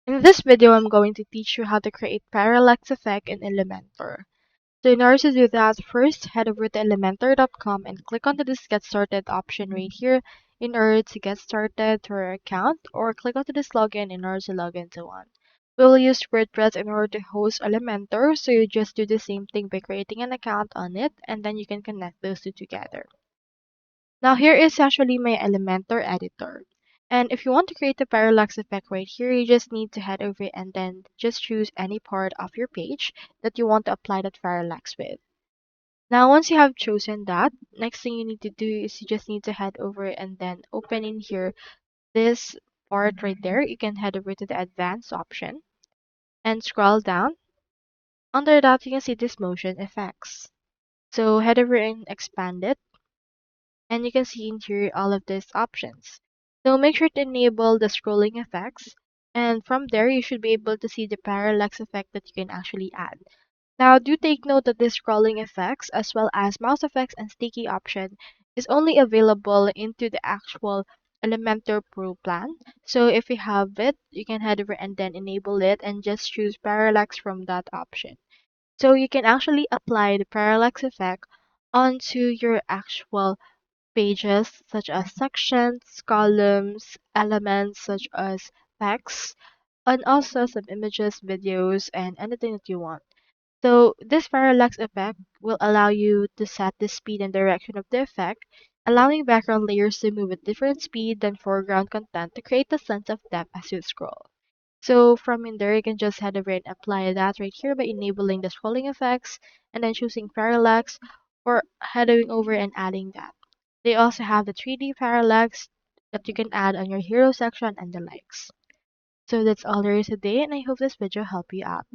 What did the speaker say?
In this video, I'm going to teach you how to create parallax effect in Elementor. So in order to do that, first head over to elementor.com and click onto this get started option right here in order to get started to your account, or click onto this login in order to log into one. We will use WordPress in order to host Elementor, so you just do the same thing by creating an account on it, and then you can connect those two together. Now here is actually my Elementor editor. And if you want to create the parallax effect right here, you just need to head over and then just choose any part of your page that you want to apply that parallax with. Now once you have chosen that, next thing you need to do is you just need to head over and then open in here this part right there. You can head over to the advanced option and scroll down. Under that, you can see this motion effects. So head over and expand it, and you can see in here all of these options. So make sure to enable the scrolling effects, and from there you should be able to see the parallax effect that you can actually add. Now do take note that this scrolling effects as well as mouse effects and sticky option is only available into the actual Elementor Pro plan. So if you have it, you can head over and then enable it and just choose parallax from that option. So you can actually apply the parallax effect onto your actual pages such as sections, columns, elements such as text, and also some images, videos, and anything that you want. So this parallax effect will allow you to set the speed and direction of the effect, allowing background layers to move at different speed than foreground content to create a sense of depth as you scroll. So from in there, you can just head over and apply that right here by enabling the scrolling effects and then choosing parallax, or heading over and adding that. They also have the 3D parallax that you can add on your hero section and the likes. So that's all there is today, and I hope this video helped you out.